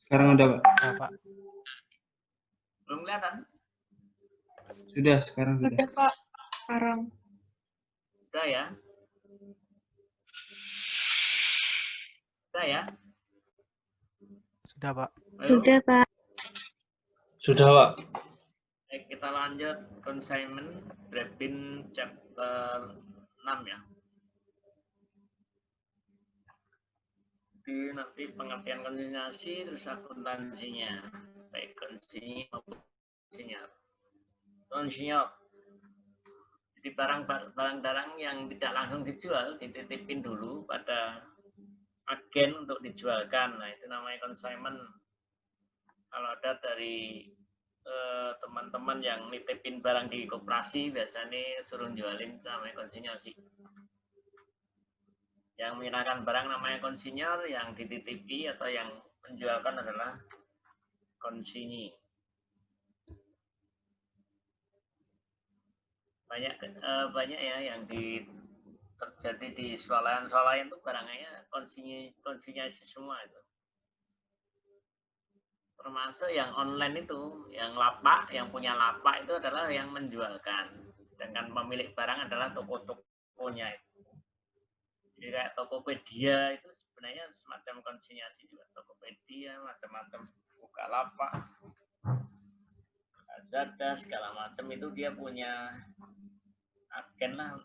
Sekarang udah, Pak. Ya, Pak. Belum kelihatan? Sudah, sekarang sudah. Udah Pak, sekarang. Sudah ya? Sudah ya? Sudah, Pak. Ayo. Sudah Pak. Sudah, Pak. Baik, kita lanjut consignment Brevin chapter 6 ya. Jadi nanti pengertian konsinyasi terus akuntansinya, baik konsinyasi maupun konsinyar. Konsinyar. Jadi barang-barang yang tidak langsung dijual dititipin dulu pada agen untuk dijualkan. Nah, itu namanya consignment. Kalau ada dari teman-teman yang nitipin barang di koperasi biasanya suruh jualin, namanya konsinyasi. Yang menyerahkan barang namanya konsinyur, yang dititipi atau yang menjualkan adalah konsinyi. Banyak ya yang terjadi di swalayan itu barangnya konsinyasi semua itu. Termasuk yang online itu, yang lapak, yang punya lapak itu adalah yang menjualkan. Sedangkan pemilik barang adalah toko-tokonya itu. Jadi kayak Tokopedia itu sebenarnya semacam konsinyasi juga. Tokopedia, macam-macam Bukalapak, Lazada, segala macam itu dia punya agen lah.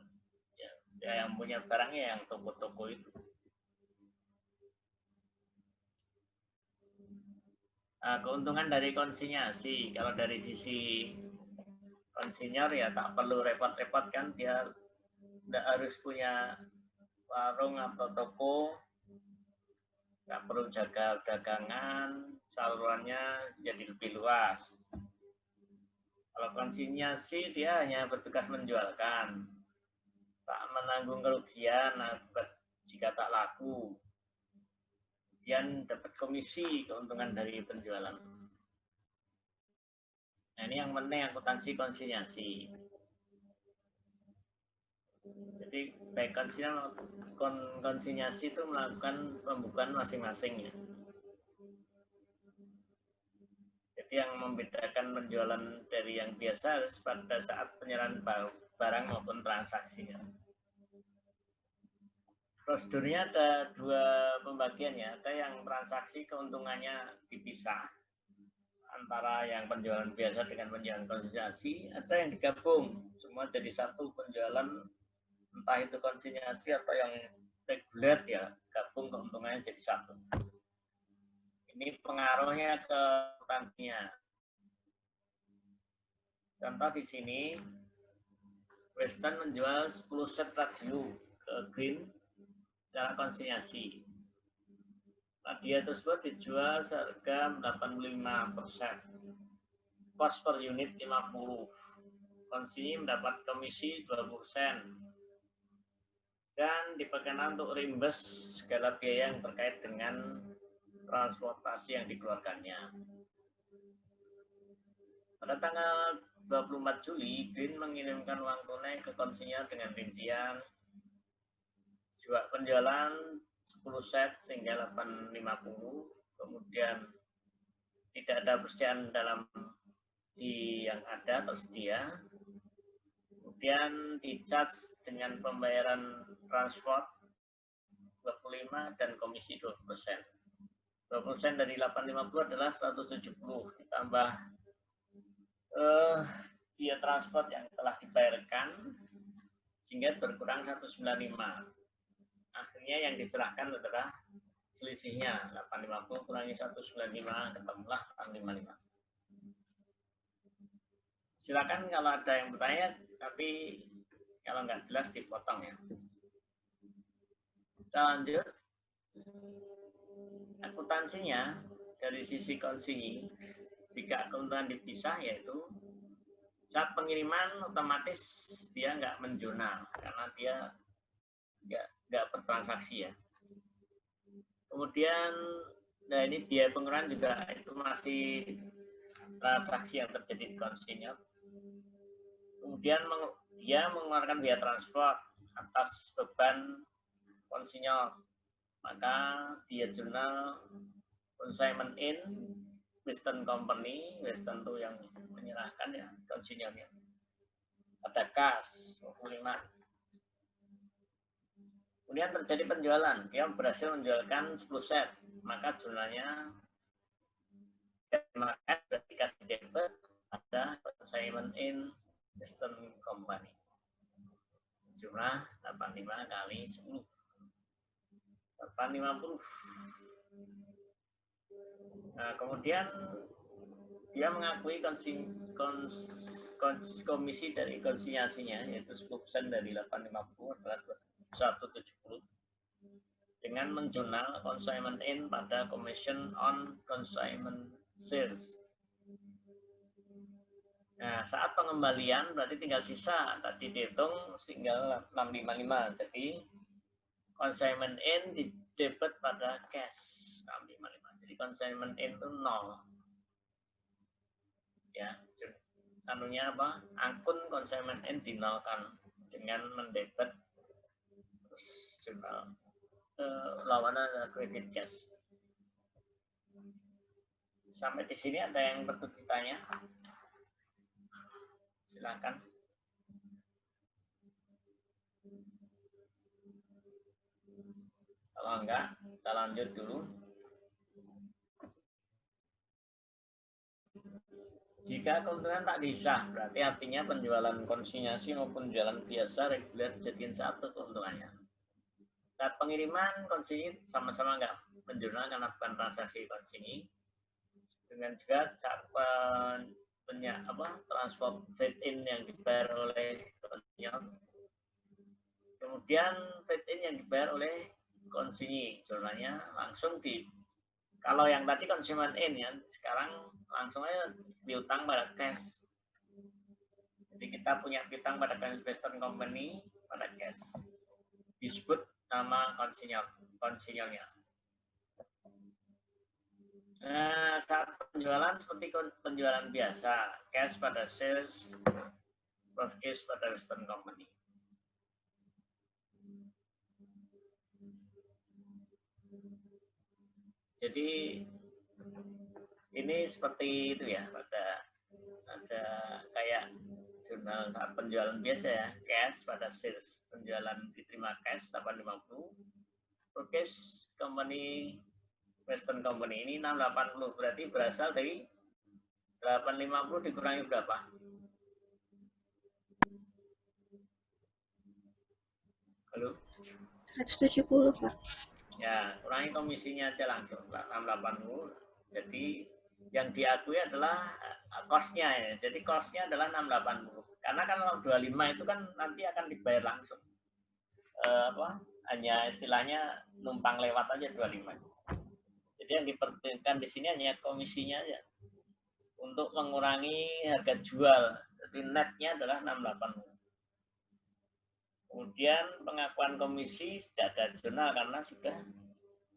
Ya, yang punya barangnya yang toko-toko itu. Nah, keuntungan dari konsinyasi, kalau dari sisi konsinyur ya tak perlu repot-repot kan, dia tidak harus punya warung atau toko, nggak perlu jaga dagangan, salurannya jadi lebih luas. Kalau konsinyasi dia hanya bertugas menjualkan, tak menanggung kerugian jika tak laku. Kemudian dapat komisi keuntungan dari penjualan. Nah, ini yang penting akuntansi konsinyasi. Jadi baik konsinyasi itu melakukan pembukuan masing-masing ya. Jadi yang membedakan penjualan dari yang biasa pada saat penyerahan barang maupun transaksi ya. Prosedurnya ada dua pembagiannya, ada yang transaksi keuntungannya dipisah antara yang penjualan biasa dengan penjualan konsinyasi, ada yang digabung semua jadi satu penjualan, entah itu konsinyasi atau yang reguler ya, gabung keuntungannya jadi satu. Ini pengaruhnya ke akuntansinya. Contoh di sini, Western menjual 10 set radio ke Green secara konsinyasi. Hadiah tersebut dijual seharga 85%. Cost per unit 50. Konsinyi mendapat komisi 20%. Dan diperkenakan untuk reimburse segala biaya yang terkait dengan transportasi yang dikeluarkannya. Pada tanggal 24 Juli, Green mengirimkan uang tunai ke konsinyur dengan rincian penjualan 10 set sehingga 850, kemudian tidak ada persediaan dalam yang ada tersedia, kemudian di-charge dengan pembayaran transport 25 dan komisi 20%. 20% dari 850 adalah 170 ditambah biaya transport yang telah dibayarkan sehingga berkurang 195. Akhirnya yang diserahkan adalah selisihnya 850 kurangi 195 ketemulah 855. Silakan kalau ada yang bertanya, tapi kalau nggak jelas dipotong ya. Kita lanjut. Akuntansinya dari sisi konsinyi, jika keuntungan dipisah yaitu saat pengiriman otomatis dia nggak menjurnal karena dia nggak bertransaksi ya. Kemudian, nah ini biaya pengeluaran juga itu masih transaksi yang terjadi di konsinyur. Kemudian dia mengeluarkan biaya transport atas beban konsinyur, maka dia jurnal consignment in Western Company, Western itu yang menyerahkan ya konsinyalnya. Ada kas 25. Kemudian terjadi penjualan, dia berhasil menjualkan 10 set, maka jumlahnya dikasih debit, ada consignment in Western Company. Jumlah 85 kali 10. 850. Nah, kemudian dia mengakui komisi dari konsinyasinya, yaitu 10% dari 850 adalah 170, dengan menjurnal consignment in pada Commission on Consignment Sales. Nah, saat pengembalian berarti tinggal sisa, tadi dihitung tinggal 655, jadi consignment in di debit pada cash 655. Jadi consignment in itu 0. Ya, anunya apa? Akun consignment in dinolkan dengan mendebit terus jurnal lawanan adalah credit cash. Sampai di sini ada yang perlu ditanya? Silakan. Kalau enggak, kita lanjut dulu. Jika keuntungan tak disah, berarti artinya penjualan konsinyasi maupun penjualan biasa reguler jadiin satu keuntungannya. Saat pengiriman konsinyasi sama-sama enggak menjurnal karena bukan transaksi konsinyasi. Dengan juga saat transport trade in yang dibayar oleh konsinyasi. Kemudian trade in yang dibayar oleh konsinyasi, jurnalnya langsung di. Kalau yang tadi consignment in ya, sekarang langsung aja piutang pada cash. Jadi kita punya piutang pada Western Company pada cash. Disebut nama konsinyalnya. Nah, saat penjualan seperti penjualan biasa, cash pada sales, purchase pada Western Company. Jadi ini seperti itu ya, ada kayak jurnal saat penjualan biasa ya, cash pada sales, penjualan diterima cash 850, purchase company Western Company ini 680, berarti berasal dari 850 dikurangi berapa? Halo? 170, Pak. Ya, kurangi komisinya aja langsung 680. Jadi yang diakui adalah cost-nya ya. Jadi cost-nya adalah 680. Karena kan kalau 25 itu kan nanti akan dibayar langsung. Hanya istilahnya numpang lewat aja 25. Jadi yang diperhitungkan di sini hanya komisinya aja. Untuk mengurangi harga jual. Jadi netnya adalah 680. Kemudian pengakuan komisi tidak ada jurnal karena sudah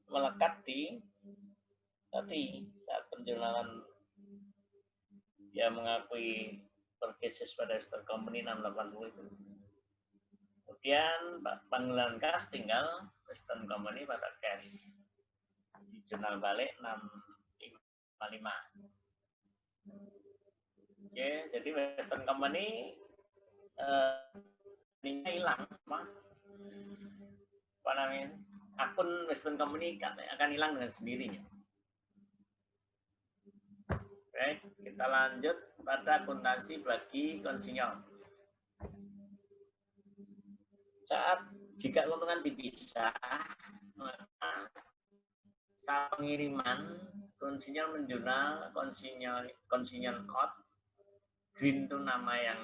melekat di tadi saat penjurnalan dia mengakui purchases pada Western Company 680 itu. Kemudian panggilan kas tinggal Western Company pada cash. Di jurnal balik 655. Oke, jadi Western Company ini hilang, apa namanya? Akun Western Company akan hilang dengan sendirinya. Baik, kita lanjut pada akuntansi bagi konsinyol. Jika keuntungan dipisah, maka saat pengiriman konsinyol menjurnal konsinyol out, green itu nama yang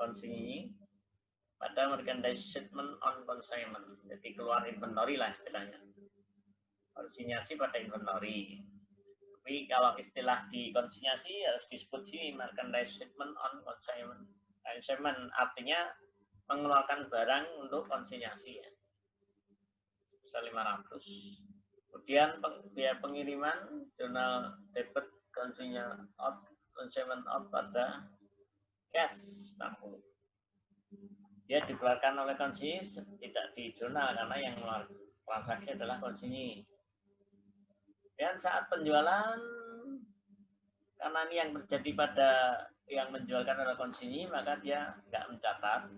konsinyasi, pada merchandise shipment on consignment. Jadi keluar inventory lah istilahnya. Konsinyasi pada inventory. Tapi kalau istilah di konsinyasi harus disebut sini merchandise shipment on consignment. Consignment artinya mengeluarkan barang untuk konsinyasi ya. Sebesar 500. Kemudian biaya pengiriman jurnal debit consignment out pada cash 60. Dia dikeluarkan oleh konsinyasi, tidak di jurnal karena yang transaksi adalah konsinyasi. Dan saat penjualan, karena ini yang terjadi pada yang menjualkan adalah konsinyi, maka dia nggak mencatat.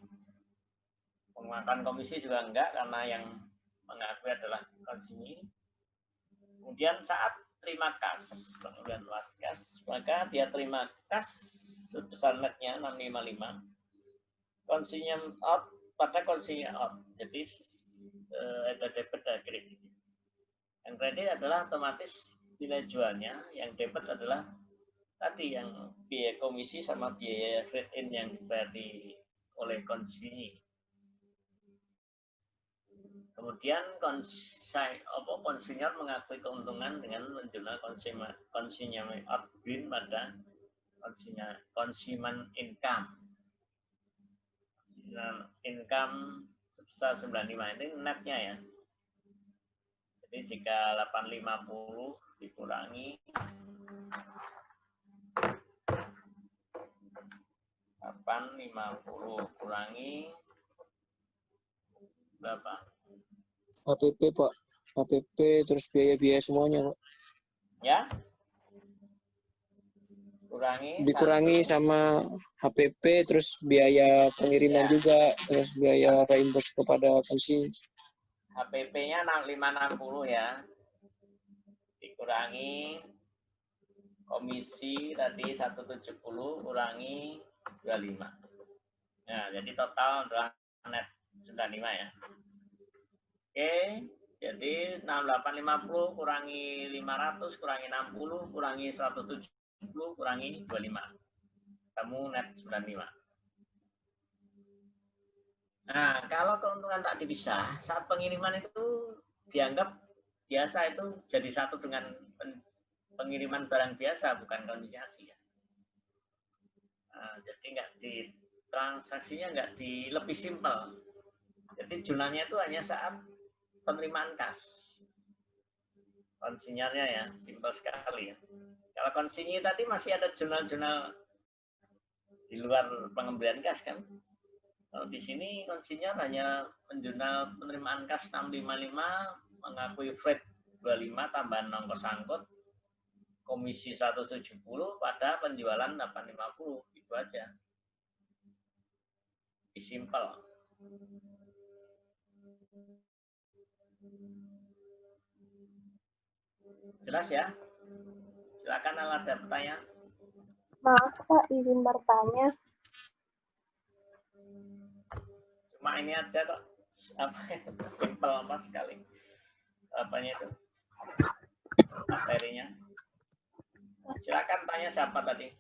Penguatan komisi juga enggak, karena yang mengakui adalah konsinyi. Kemudian saat terima kas, kemudian luas kas, maka dia terima kas sebesar netnya 655. Konsinya out pada konsinya out. Jadi ada debit dan kredit. Yang kredit adalah otomatis nilai jualnya, yang debit adalah tadi yang biaya komisi sama biaya trade in yang dibayar oleh konsinyi. Kemudian konsinyur mengakui keuntungan dengan menjual consignment out green pada consumer income. Income sebesar 95 ini netnya ya. Jadi jika 850 dikurangi 850 kurangi berapa? HPP Pak, HPP terus biaya-biaya semuanya Pak. Ya? Dikurangi sama HPP terus biaya pengiriman ya. juga, terus biaya reimburse kepada konsi. HPP-nya 560 ya. Dikurangi komisi tadi 170 kurangi 25. Nah, jadi total adalah net 95 ya. Oke, jadi 6850 kurangi 500 kurangi 60 kurangi 170 kurangi 25. Kamu net 95. Nah, kalau keuntungan tak dipisah, saat pengiriman itu dianggap biasa, itu jadi satu dengan pengiriman barang biasa, bukan konsinyasi ya. Nah, jadi nggak di transaksinya nggak lebih simpel. Jadi jurnalnya itu hanya saat penerimaan kas. Konsinyernya ya, simpel sekali ya. Kalau konsinyi tadi masih ada jurnal-jurnal di luar pengembalian kas kan. Kalau di sini konsinyur hanya menjurnal penerimaan kas 655, mengakui freight 25 tambahan ongkos angkut, komisi 170 pada penjualan 850, itu aja. Lebih simpel. Jelas ya? Silakan kalau ada pertanyaan. Maaf Pak, izin bertanya. Cuma ini aja kok, simpel apa sekali. Apanya itu? Materinya. Silakan tanya siapa tadi?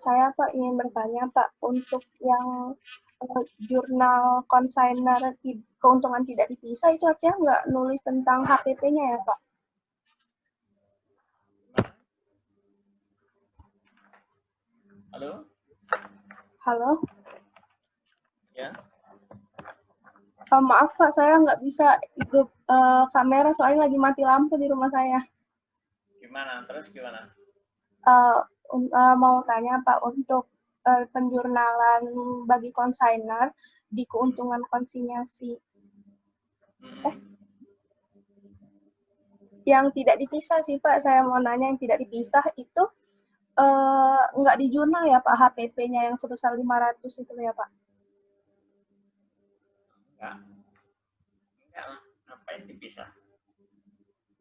Saya Pak ingin bertanya Pak, untuk yang jurnal konsigner keuntungan tidak dipisah itu artinya nggak nulis tentang HPP-nya ya Pak? Halo? Halo? Ya. Maaf Pak, saya nggak bisa hidup kamera soalnya lagi mati lampu di rumah saya. Gimana? Terus gimana? Mau tanya Pak, untuk penjurnalan bagi konsigner di keuntungan konsinyasi yang tidak dipisah sih Pak, saya mau nanya yang tidak dipisah itu nggak di jurnal ya Pak, HPP-nya yang sebesar 500 itu ya Pak? Enggak lah, apa yang dipisah?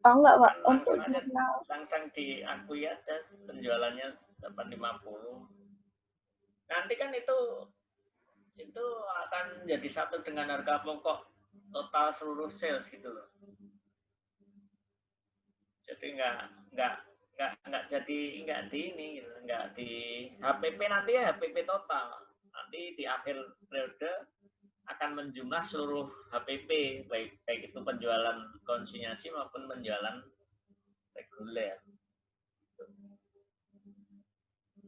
Oh enggak Pak, Kan untuk jurnal. langsung diakui aja penjualannya 850. Nanti kan itu akan jadi satu dengan harga pokok total seluruh sales gitu loh. Jadi nggak di ini gitu, nggak di HPP nanti ya, HPP total. Nanti di akhir periode akan menjumlah seluruh HPP, baik itu penjualan konsinyasi maupun penjualan reguler.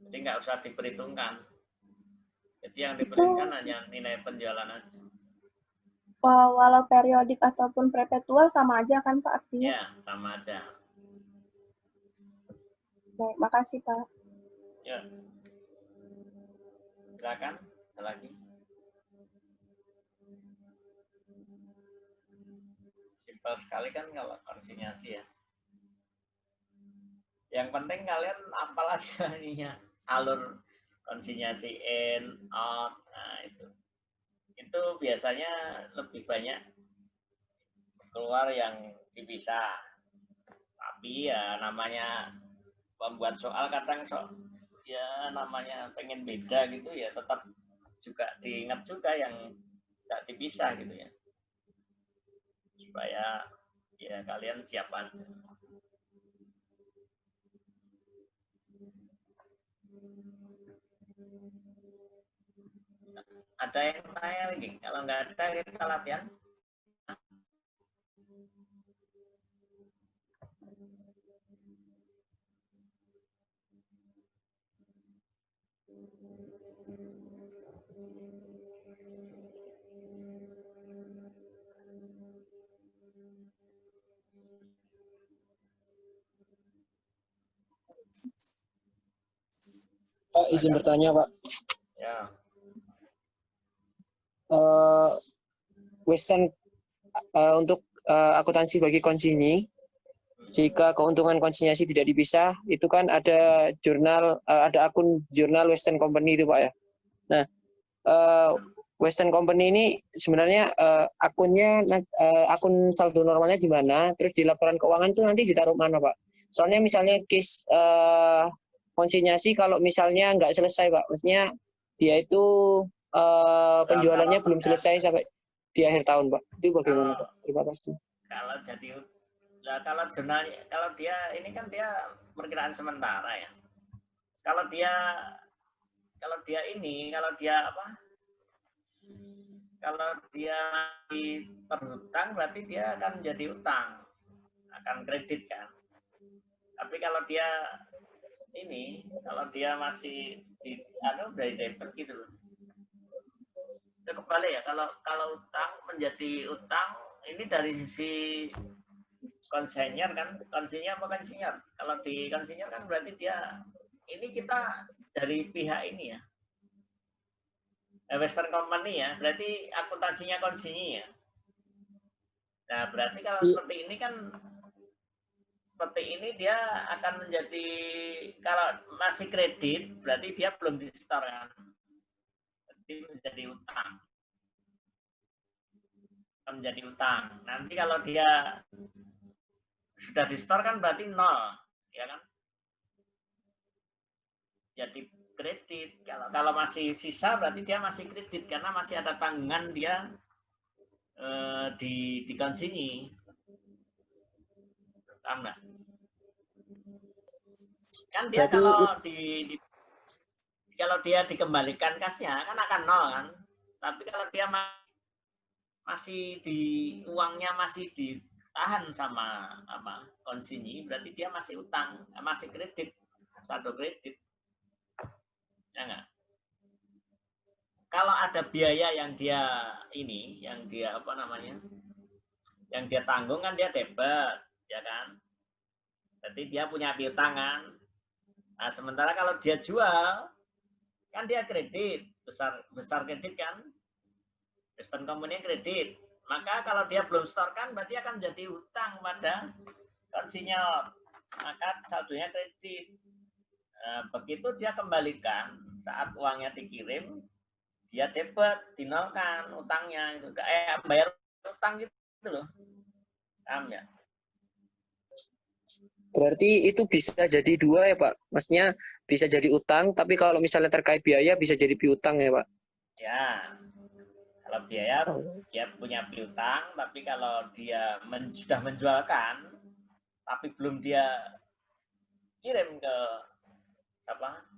Jadi nggak usah diperhitungkan. Jadi yang diperhitungkan hanya nilai penjualan aja. Walau periodik ataupun perpetual sama aja kan Pak artinya? Ya, sama aja. Baik, makasih Pak. Ya. Silakan, ada lagi. Simpel sekali kan kalau konsinyasi ya. Yang penting kalian apal aja ininya, alur konsinyasi in, out, nah itu biasanya lebih banyak keluar yang dipisah. Tapi ya namanya pembuat soal kadang ya namanya pengen beda gitu ya, tetap juga diingat juga yang tidak dipisah gitu ya, supaya ya kalian siap aja. Ada yang tanya lagi? Kalau nggak ada kita latihan. Pak, izin bertanya, Pak. Ya. Western untuk akuntansi bagi konsinyi, jika keuntungan konsinyasi tidak dipisah, itu kan ada jurnal, ada akun jurnal Western Company itu, Pak ya. Nah, Western Company ini sebenarnya akunnya akun saldo normalnya di mana, terus di laporan keuangan itu nanti ditaruh mana, Pak? Soalnya misalnya case konsinyasi kalau misalnya nggak selesai, Pak, maksudnya dia itu penjualannya belum selesai sampai di akhir tahun, Pak. Itu bagaimana, Pak? Terima kasih. Kalau jadi, nah kalau jurnal, kalau dia ini kan dia perkiraan sementara ya. Kalau dia ini, kalau dia apa? Kalau dia berhutang berarti dia akan jadi utang, akan kredit kan. Tapi kalau dia ini, kalau dia masih di dari debit gitu loh. Itu kembali ya, kalau utang menjadi utang ini dari sisi konsinyur kan, konsinyur apa konsinyur? Kalau di konsinyur kan berarti dia ini kita dari pihak ini ya, Western Company ya, berarti akuntansinya konsinyur ya. Nah berarti kalau seperti ini kan, seperti ini dia akan menjadi, kalau masih kredit berarti dia belum di store kan, berarti menjadi utang, menjadi utang. Nanti kalau dia sudah di store kan berarti nol, ya kan? Jadi kredit. Kalau masih sisa berarti dia masih kredit karena masih ada tanggungan dia di konsinyi. Paham nggak? Kan dia Berarti, kalau dia dikembalikan kasnya kan akan nol kan. Tapi kalau dia masih uangnya masih ditahan sama konsinyi, berarti dia masih utang, masih kredit, saldo kredit. Ya enggak? Kalau ada biaya yang dia ini, yang dia apa namanya, yang dia tanggung kan dia debit, ya kan? Berarti dia punya piutangan. Nah, sementara kalau dia jual, kan dia kredit, besar kredit kan? Western Company kredit. Maka kalau dia belum store kan, berarti akan menjadi hutang pada konsinyur. Maka saldonya kredit. Nah, begitu dia kembalikan, saat uangnya dikirim, dia debit, dinolkan utangnya itu, kayak bayar utang gitu loh. Paham ya? berarti itu bisa jadi dua ya, Pak? Maksudnya bisa jadi utang, tapi kalau misalnya terkait biaya bisa jadi piutang ya, Pak? Ya, kalau biaya dia punya piutang, tapi kalau dia sudah menjualkan, tapi belum dia kirim ke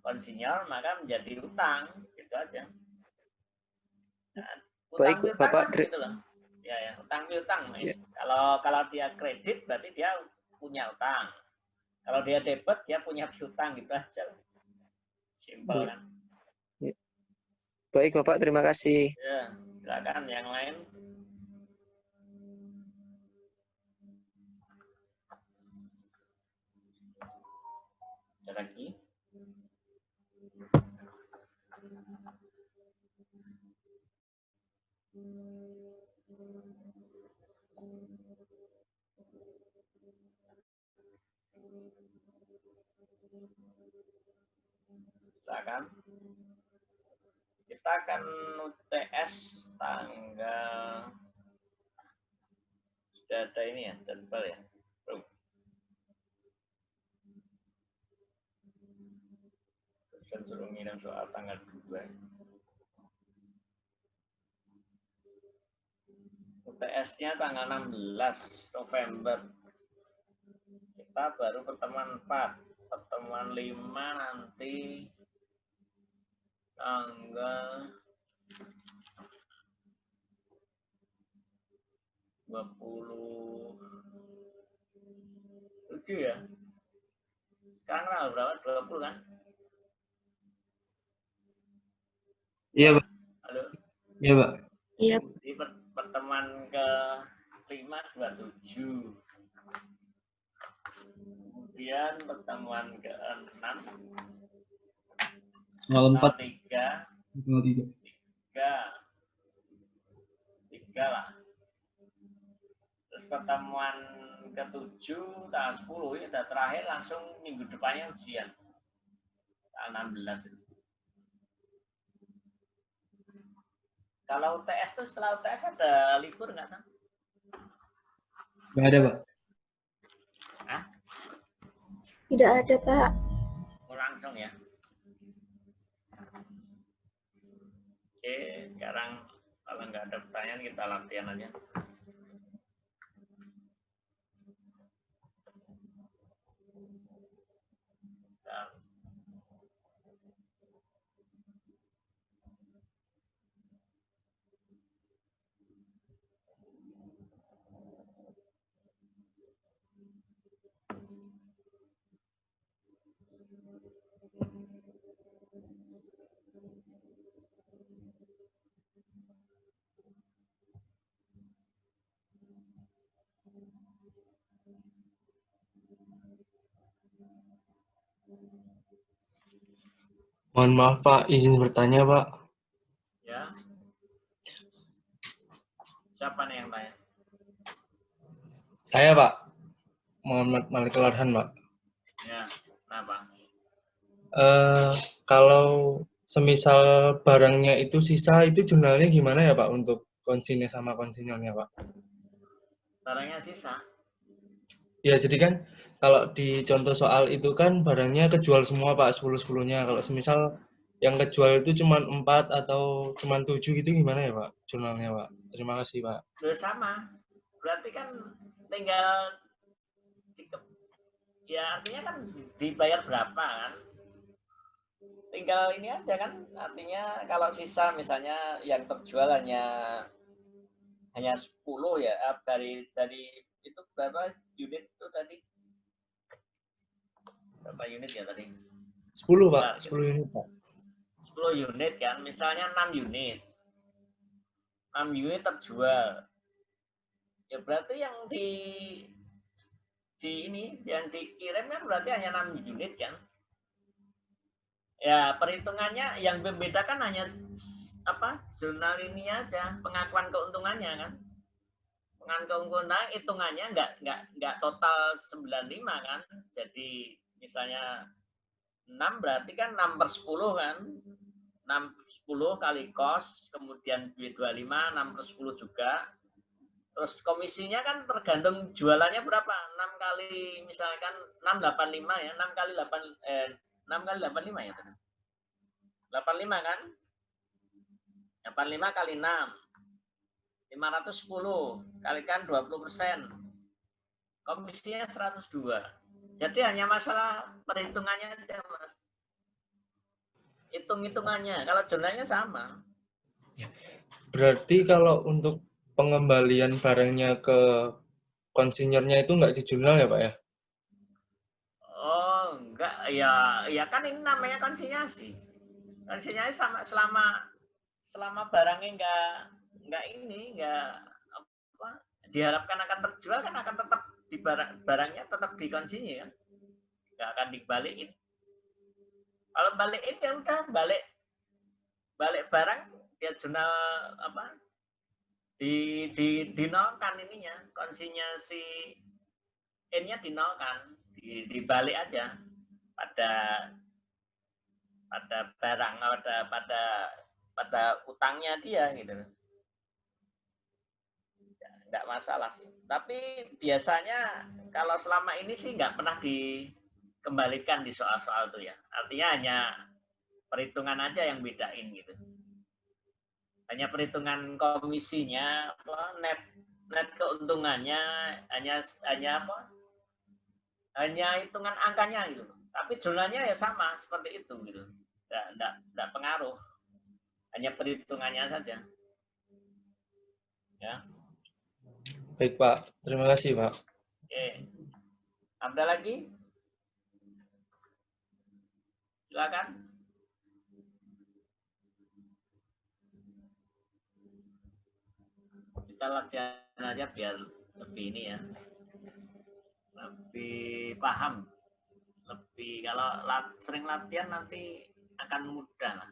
konsinyur, maka menjadi utang, gitu aja. Nah, utang Baik, piutang Bapak. kan gitu loh. Ya, utang piutang. Ya. Kalau dia kredit berarti dia punya utang. Kalau dia debit dia punya piutang, gitu aja. Simpel kan. Ya. Baik, Bapak. Terima kasih. Ya, silakan yang lain. Ada lagi? Silakan. Kita akan UTS tanggal, sudah ada ini ya, jadwal ya. Belum. Saya suruh ngirim soal tanggal 2. UTS-nya tanggal 16 November. Kita baru pertemuan 4. Pertemuan 5 nanti tanggal 27 ya. Sekarang tanggal berapa? 20 kan? Iya, Pak. Halo. Iya, Pak. Iya. Di pertemuan ke-5 27. Kemudian pertemuan ke-6 04 3 03. 3 lah. Terus pertemuan ke-7 tanggal 10 ini udah terakhir, langsung minggu depannya ujian. Tanggal 16 itu. Kalau UTS tuh setelah UTS ada libur nggak kan? Nggak ada, Pak. Hah? Tidak ada, Pak. Oh, langsung ya. Oke, sekarang kalau nggak ada pertanyaan kita latihan aja. Dan Mohon maaf, Pak. Izin bertanya, Pak. ya, siapa nih yang tanya? Saya, Pak. Muhammad Malik Lodhan, Pak. Ya, kenapa? Kalau semisal barangnya itu sisa, itu jurnalnya gimana ya, Pak, untuk konsinya sama konsinyalnya, Pak? Barangnya sisa. Ya, jadi kan kalau di contoh soal itu kan barangnya kejual semua, Pak, 10-10-nya. Kalau semisal yang kejual itu cuma 4 atau cuma 7 gitu gimana ya, Pak, jurnalnya, Pak? Terima kasih, Pak. Udah sama. Berarti kan tinggal ya, artinya kan dibayar berapa kan? Tinggal ini aja kan, artinya kalau sisa misalnya yang terjual hanya 10 ya, dari itu berapa unit itu tadi? Berapa unit ya tadi? 10, Pak. Bentar, 10 unit, Pak. 10 unit kan, misalnya 6 unit. 6 unit terjual. Ya berarti yang yang dikirim kan berarti hanya 6 unit kan? Ya, perhitungannya yang membedakan hanya apa? Jurnal ini aja, pengakuan keuntungannya kan. Pengakuan keuntungan hitungannya nggak total 95 kan. Jadi misalnya 6 berarti kan 6/10 kan. 6/10 kali kos, kemudian duit 25, 6/10 juga. Terus komisinya kan tergantung jualannya berapa. 6 kali misalkan 685 ya, 6 kali 85 ya. 85 kan? 85 kali 6. 510 kalikan 20%. Komisinya 102. Jadi hanya masalah perhitungannya aja, Mas. Hitung-hitungannya. Kalau jurnalnya sama. Berarti kalau untuk pengembalian barangnya ke konsinyernya itu nggak di jurnal ya, Pak ya? Oh, enggak. Ya kan ini namanya konsinyasi. Konsinyasi sama selama barangnya enggak apa, diharapkan akan terjual kan akan tetap di barangnya tetap dikonsinyi kan. Enggak akan dibalikin. Kalau balikin ya udah balik barang ya jurnal apa dinolkan ininya, konsinyasi N-nya dinolkan, dibalik aja. pada barang, pada utangnya dia gitu. Nggak masalah sih. Tapi biasanya kalau selama ini sih nggak pernah dikembalikan di soal-soal itu ya. Artinya hanya perhitungan aja yang bedain gitu. Hanya perhitungan komisinya, net keuntungannya hanya apa? Hanya hitungan angkanya gitu. Tapi jumlahnya ya sama seperti itu gitu. Nggak pengaruh. Hanya perhitungannya saja. Ya. Baik, Pak. Terima kasih, Pak. Oke. Ada lagi? Silakan. Kita latihan aja biar lebih ini ya. Lebih paham. Lebih kalau sering latihan nanti akan mudah lah.